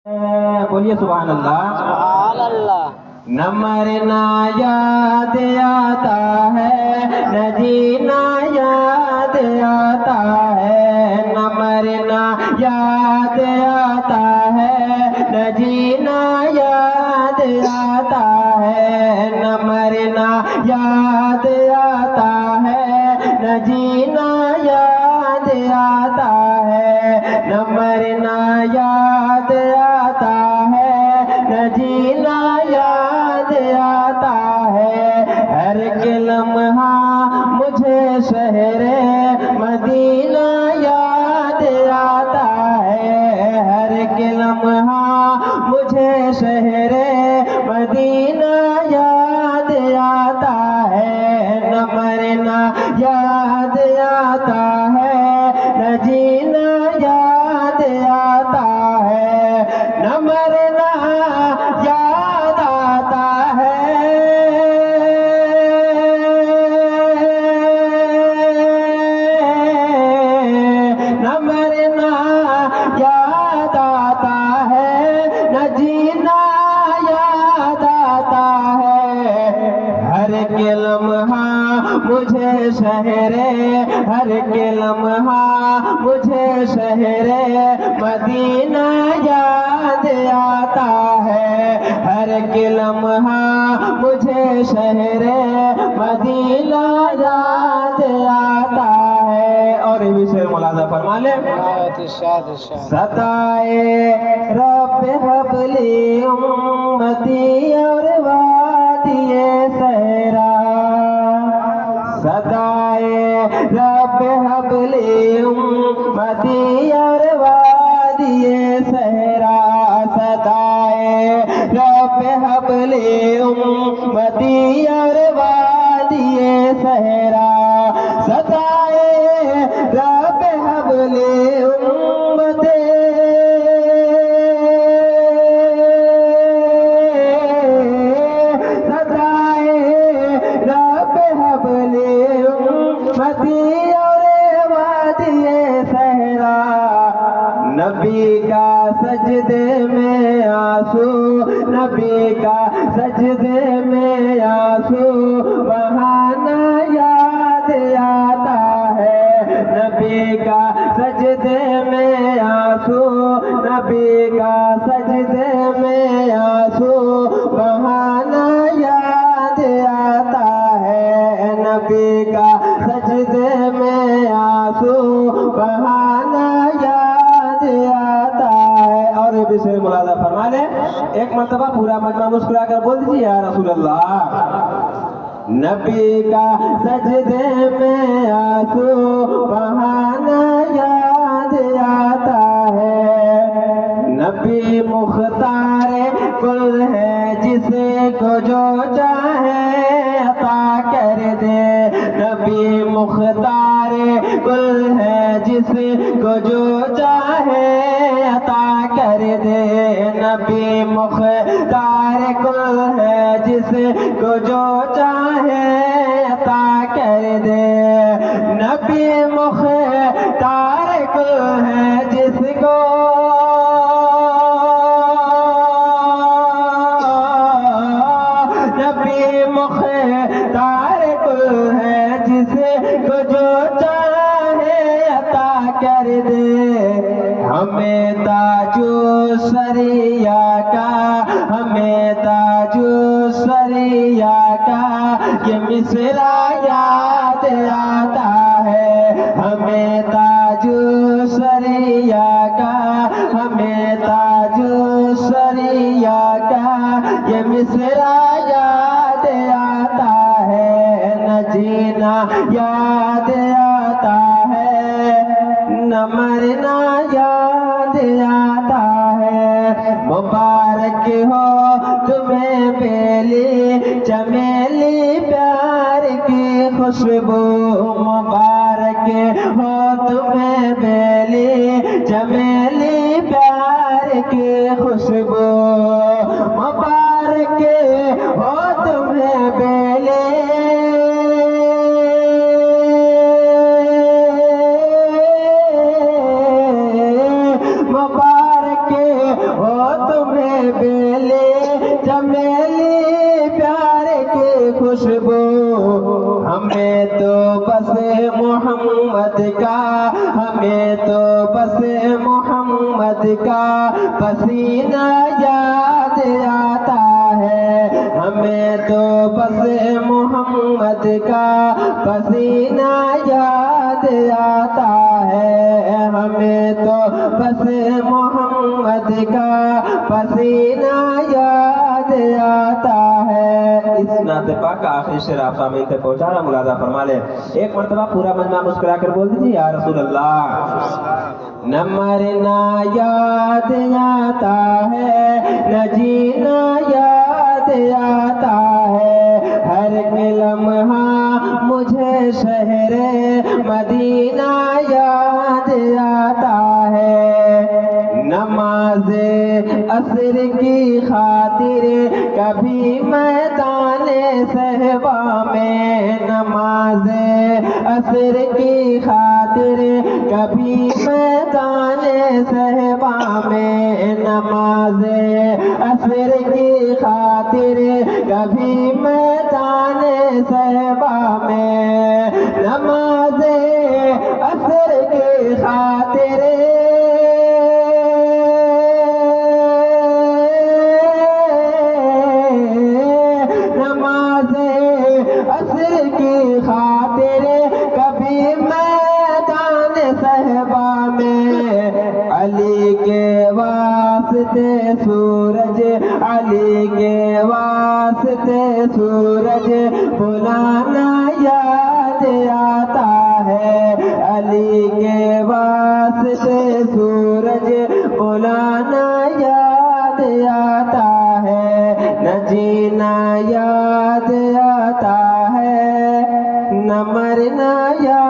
बोलिए सुभान अल्लाह। सुभान अल्लाह। न मरना याद आता है, न जीना याद आता है। न मरना याद आता है, न जीना याद आता है। न मरना याद आता है, न जीना याद आता है। न मरना याद आता है, न जीना याद आता है। हर के लम्हा मुझे शहरे मदीना याद आता है। हर के लम्हा मुझे शहरे मदीना याद आता है। न मरना याद आता है, न जीना याद आता है। न मरना याद आता है, न मरना याद आता है, न जीना याद आता है। हर के लम्हा मुझे शहरे, हर के लम्हा मुझे शहरे मदीना याद आता है। हर के लम्हा मुझे शहरे मदीना याद आता है। और ये भी शेर मुलाजा फरमा ले। सदाए रब हबली उम्मती और वादिए सहरा। सदाए रब हबली उम्मती और वादिए सहरा। सदाए रब हबली उम्मती और वादिए सहरा। सदाए रब हबली उम्मती, सदाए रब हबली उम्मती और वादिए सहरा। नबी का सजदे में आंसू, नबी का सजदे में आंसू बहाना याद आता है। नबी का सजदे में आंसू, नबी का सजदे में आंसू बहाना याद आता है। नबी का सजदे में आंसू बहाना याद आता है। और ये भी शेर मुलाजा फरमा ले। एक मर्तबा पूरा मजमा मुस्कुरा कर बोल दीजिए या रसूल अल्लाह। नबी का सजदे में आंसू बहाना याद आता है। नबी मुख्तार कुल है, जिसे को जो चाहे अता कर दे। नबी मुख्तार कुल है, जिसे को जो चाहे अता कर दे। नबी मुख्तार कुल है, जिसे को जो चाहे अता कर दे। नबी मुख्तार कुल है, जिसको नबी मुख्तार कुल है, जिसे को जो चाहे अता कर दे। हमें ताजो सरिया का, हमें ताजो सरिया का ये मिसरा याद आता है। हमें ताजो सरिया का, हमें ताजो सरिया का ये मिसरा याद आता है। न जीना याद आता है, न मरना याद आता है। मुबारक हो तुम्हें बेली चमेली प्यार की खुशबू। मुबारक हो तुम्हें बेली चमेली प्यार की खुशबू। मुबारक हो तुम्हें बेली, मुबारक हो का पसीना याद आता है। हमें तो बस मोहम्मद का पसीना याद आता है। हमें तो बस मोहम्मद का पसीना याद आता है। इस नाते पाक का आखिरी शेर आप सामने तक पहुंचाना मुलाजा फरमा ले। एक मरतबा पूरा मजमा मुस्कुरा कर बोल दीजिए या रसूल अल्लाह। न मरना याद आता है, न जीना याद आता है। हर लम्हा मुझे शहरे मदीना याद आता है। नमाज़े असर की खातिर कभी मैदाने सहबा में, नमाज़े असर की खातिर कभी मैदाने सहबा में, नमाज़े असर की खातिर कभी मैदाने सहबा में, नमाज़े असर की खातिर असर की खातिर कभी मैदान सहबा में। अली के वास्ते सूरज, अली के वास्ते सूरज बुलाना याद आता है। अली के वास्ते सूरज बुलाना याद आता है। न जीना याद आता है, न मरना याद